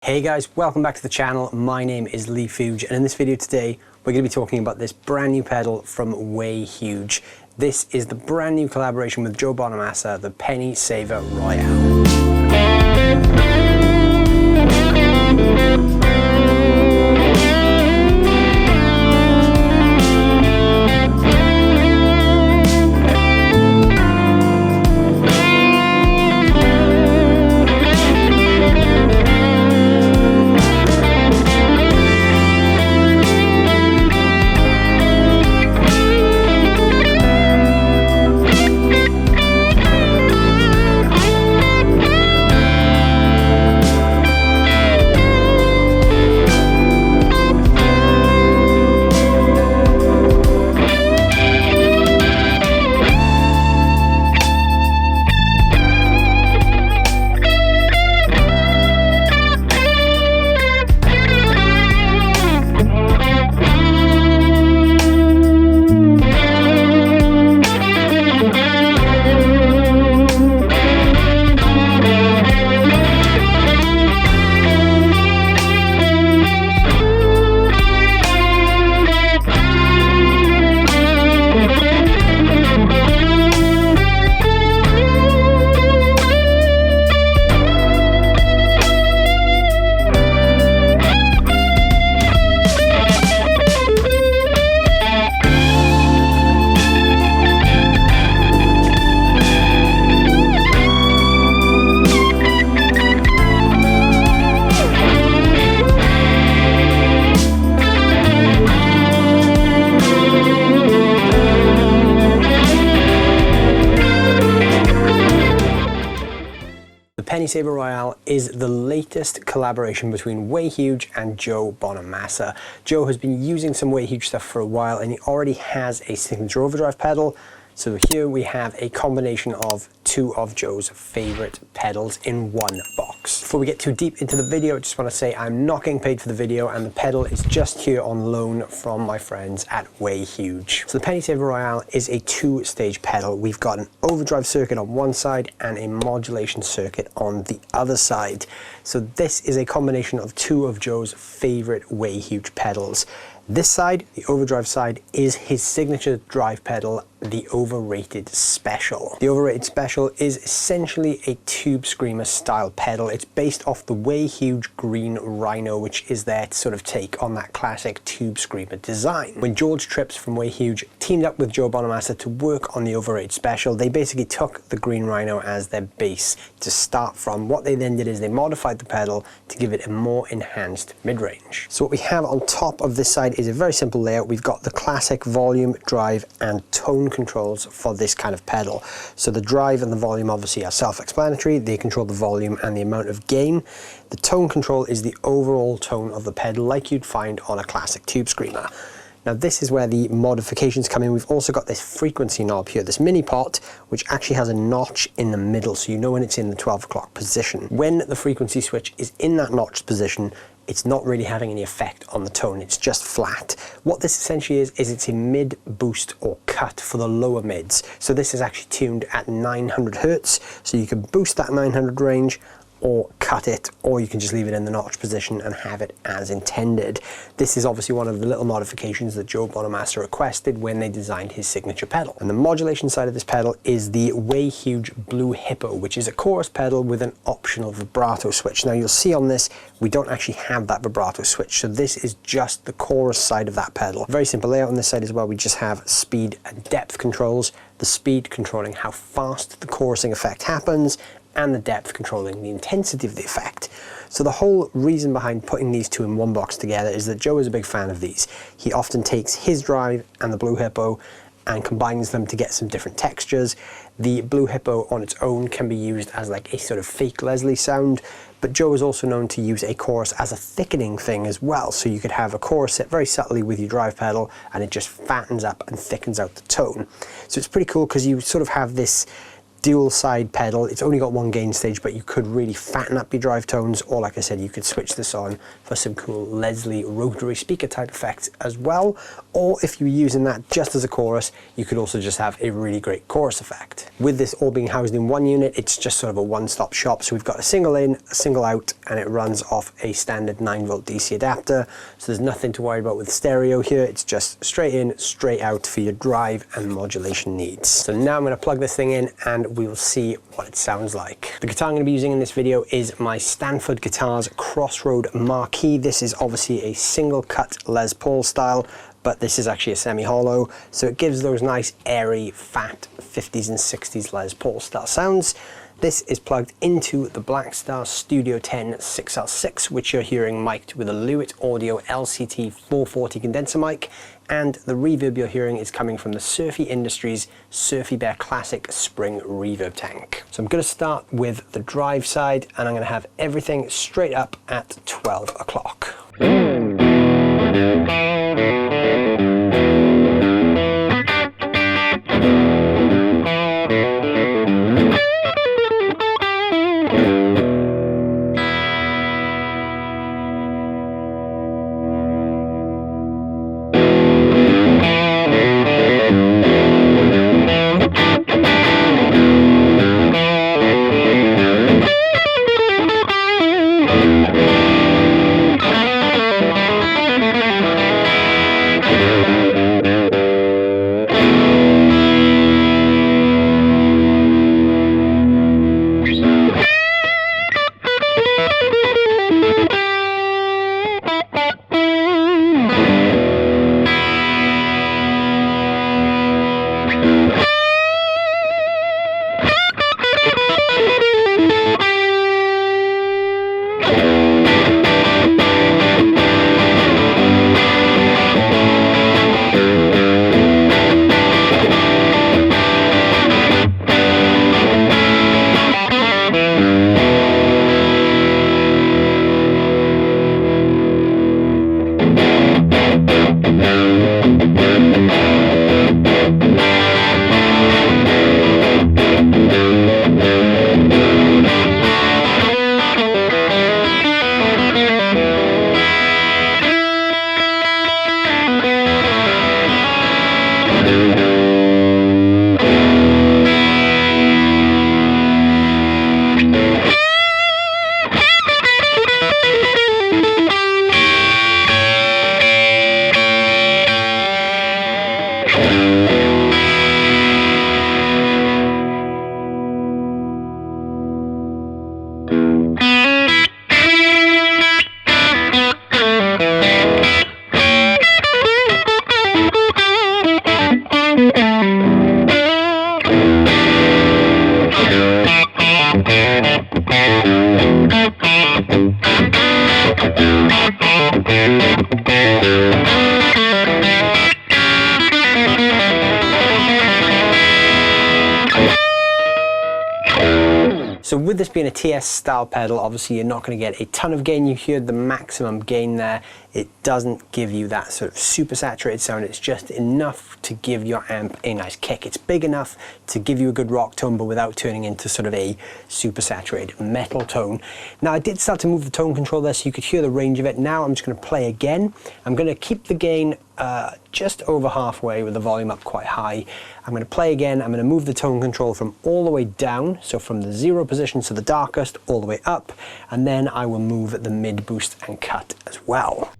Hey guys, welcome back to the channel. My name is Leigh Fuge, and in this video today we're going to be talking about this brand new pedal from Way Huge. This is the brand new collaboration with Joe Bonamassa, the Penny Saver Royale. The Penny Saver Royale is the latest collaboration between Way Huge and Joe Bonamassa. Joe has been using some Way Huge stuff for a while, and he already has a signature overdrive pedal. So here we have a combination of two of Joe's favorite pedals in one box. Before we get too deep into the video, I just want to say I'm not getting paid for the video, and the pedal is just here on loan from my friends at Way Huge. So the Penny Saver Royale is a two-stage pedal. We've got an overdrive circuit on one side and a modulation circuit on the other side. So this is a combination of two of Joe's favorite Way Huge pedals. This side, the Overdrive Side, is his signature drive pedal, the Overrated Special. The Overrated Special is essentially a Tubescreamer style pedal. It's based off the Way Huge Green Rhino, which is their sort of take on that classic Tubescreamer design. When George Trips from Way Huge teamed up with Joe Bonamassa to work on the Overrated Special, they basically took the Green Rhino as their base to start from. What they then did is they modified the pedal to give it a more enhanced mid-range. So what we have on top of this side is a very simple layout. We've got the classic volume, drive, and tone controls for this kind of pedal. So the drive and the volume obviously are self-explanatory. They control the volume and the amount of gain. The tone control is the overall tone of the pedal, like you'd find on a classic Tubescreamer. Now this is where the modifications come in. We've also got this frequency knob here, this mini pot, which actually has a notch in the middle, so you know when it's in the 12 o'clock position. When the frequency switch is in that notched position, it's not really having any effect on the tone, it's just flat. What this essentially is it's a mid boost or cut for the lower mids. So this is actually tuned at 900 Hertz, so you can boost that 900 range, or cut it, or you can just leave it in the notch position and have it as intended. This is obviously one of the little modifications that Joe Bonamassa requested when they designed his signature pedal. And the modulation side of this pedal is the Way Huge Blue Hippo, which is a chorus pedal with an optional vibrato switch. Now you'll see on this, we don't actually have that vibrato switch, so this is just the chorus side of that pedal. Very simple layout on this side as well. We just have speed and depth controls, the speed controlling how fast the chorusing effect happens, and the depth controlling the intensity of the effect. So the whole reason behind putting these two in one box together is that Joe is a big fan of these. He often takes his drive and the Blue Hippo and combines them to get some different textures. The Blue Hippo on its own can be used as like a sort of fake Leslie sound, but Joe is also known to use a chorus as a thickening thing as well. So you could have a chorus set very subtly with your drive pedal and it just fattens up and thickens out the tone. So it's pretty cool because you sort of have this dual side pedal. It's only got one gain stage, but you could really fatten up your drive tones, or like I said, you could switch this on for some cool Leslie rotary speaker type effects as well. Or if you're using that just as a chorus, you could also just have a really great chorus effect. With this all being housed in one unit, it's just sort of a one-stop shop. So we've got a single in, a single out, and it runs off a standard 9-volt DC adapter. So there's nothing to worry about with stereo here. It's just straight in, straight out for your drive and modulation needs. So now I'm going to plug this thing in and we will see what it sounds like. The guitar I'm going to be using in this video is my Stanford Guitars Crossroad Marquee. This is obviously a single cut Les Paul style, but this is actually a semi-hollow, so it gives those nice airy, fat 50s and 60s Les Paul style sounds. This is plugged into the Blackstar Studio 10 6L6, which you're hearing mic'd with a Lewitt Audio LCT 440 condenser mic, and the reverb you're hearing is coming from the Surfy Industries Surfy Bear Classic Spring Reverb Tank. So I'm going to start with the drive side, and I'm going to have everything straight up at 12 o'clock. So with this being a TS style pedal, obviously you're not going to get a ton of gain. You hear the maximum gain there. It doesn't give you that sort of super saturated sound. It's just enough to give your amp a nice kick. It's big enough to give you a good rock tone, but without turning into sort of a super saturated metal tone. Now I did start to move the tone control there so you could hear the range of it. Now I'm just going to play again. I'm going to keep the gain just over halfway with the volume up quite high. I'm going to play again. I'm going to move the tone control from all the way down, so from the 0 position to the darkest, all the way up, and then I will move the mid boost and cut as well.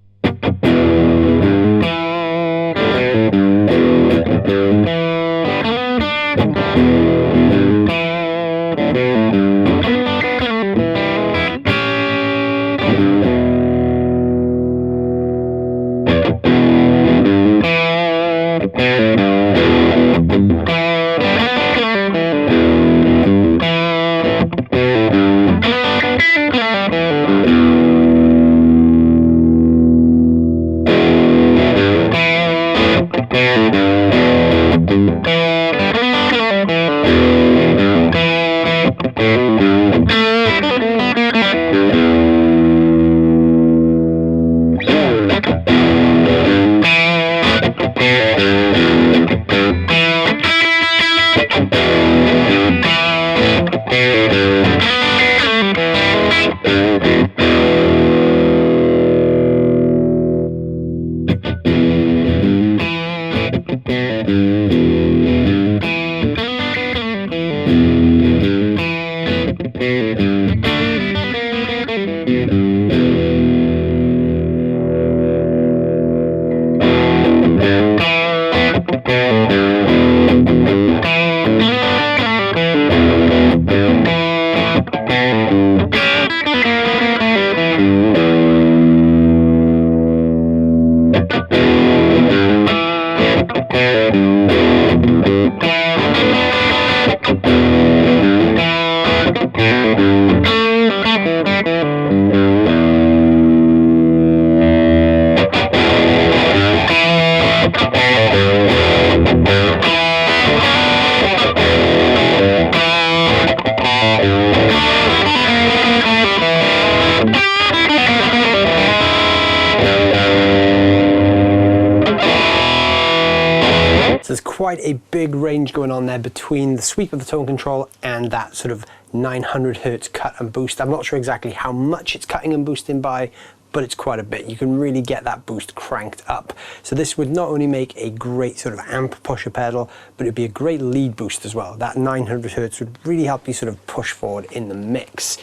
There's quite a big range going on there between the sweep of the tone control and that sort of 900 hertz cut and boost. I'm not sure exactly how much it's cutting and boosting by, but it's quite a bit. You can really get that boost cranked up. So this would not only make a great sort of amp pusher pedal, but it'd be a great lead boost as well. That 900 hertz would really help you sort of push forward in the mix.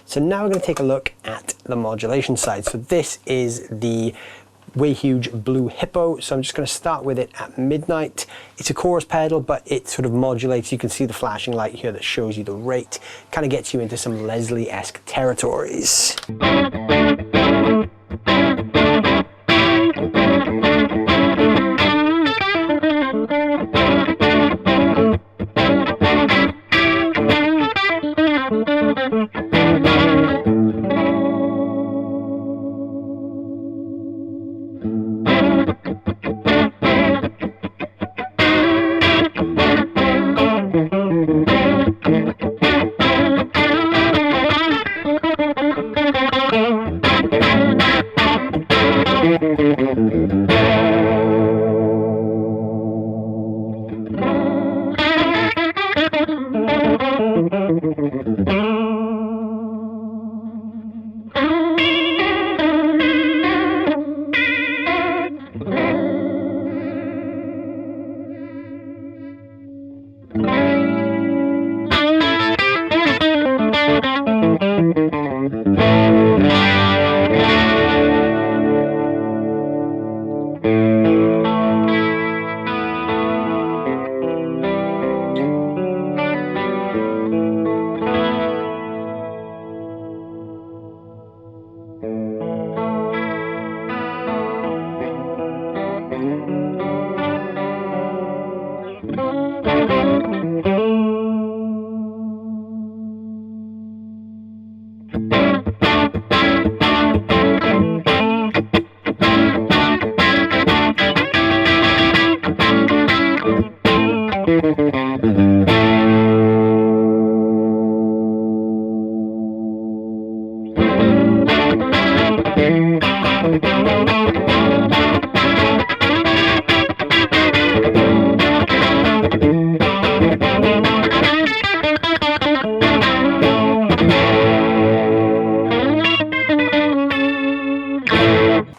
So now we're going to take a look at the modulation side. So this is the Way Huge Blue Hippo, so I'm just going to start with it at midnight. It's a chorus pedal, but it sort of modulates. You can see the flashing light here that shows you the rate. Kind of gets you into some Leslie-esque territories.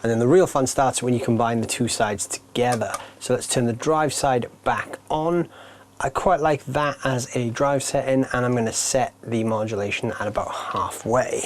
And then the real fun starts when you combine the two sides together. So let's turn the drive side back on. I quite like that as a drive setting, and I'm going to set the modulation at about halfway.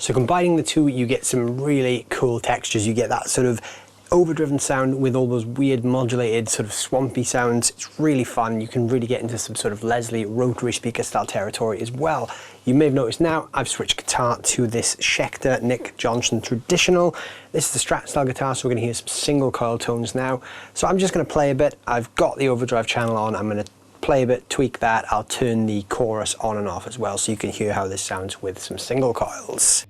So combining the two, you get some really cool textures. You get that sort of overdriven sound with all those weird modulated sort of swampy sounds. It's really fun. You can really get into some sort of Leslie rotary speaker style territory as well. You may have noticed now I've switched guitar to this Schecter Nick Johnson Traditional. This is the Strat style guitar, so we're going to hear some single coil tones now. So I'm just going to play a bit. I've got the overdrive channel on. I'm going to play a bit, tweak that. I'll turn the chorus on and off as well so you can hear how this sounds with some single coils.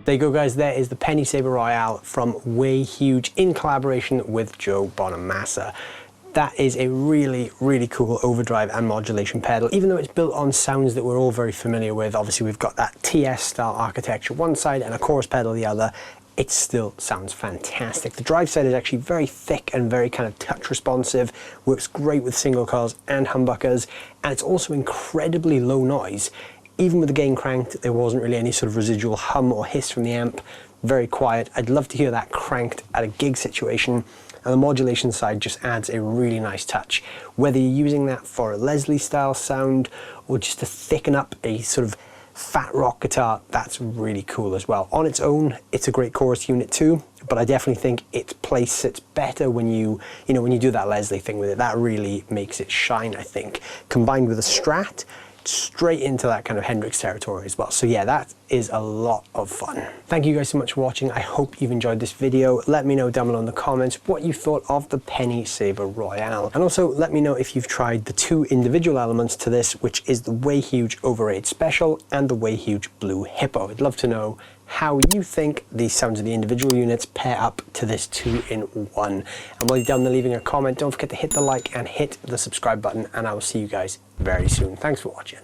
There you go, guys. There is the Penny Saver Royale from Way Huge in collaboration with Joe Bonamassa. That is a really, really cool overdrive and modulation pedal. Even though it's built on sounds that we're all very familiar with, obviously we've got that TS style architecture one side and a chorus pedal the other, it still sounds fantastic. The drive side is actually very thick and very kind of touch responsive, works great with single coils and humbuckers, and it's also incredibly low noise. Even with the gain cranked, there wasn't really any sort of residual hum or hiss from the amp. Very quiet. I'd love to hear that cranked at a gig situation. And the modulation side just adds a really nice touch. Whether you're using that for a Leslie style sound or just to thicken up a sort of fat rock guitar, that's really cool as well. On its own, it's a great chorus unit too, but I definitely think its place sits better when you do that Leslie thing with it. That really makes it shine, I think. Combined with a Strat, straight into that kind of Hendrix territory as well. So yeah, that is a lot of fun. Thank you guys so much for watching. I hope you've enjoyed this video. Let me know down below in the comments what you thought of the Penny Saver Royale. And also let me know if you've tried the two individual elements to this, which is the Way Huge Overrated Special and the Way Huge Blue Hippo. I'd love to know how you think the sounds of the individual units pair up to this 2-in-1. And while you're down there leaving a comment, don't forget to hit the like and hit the subscribe button, and I will see you guys very soon. Thanks for watching.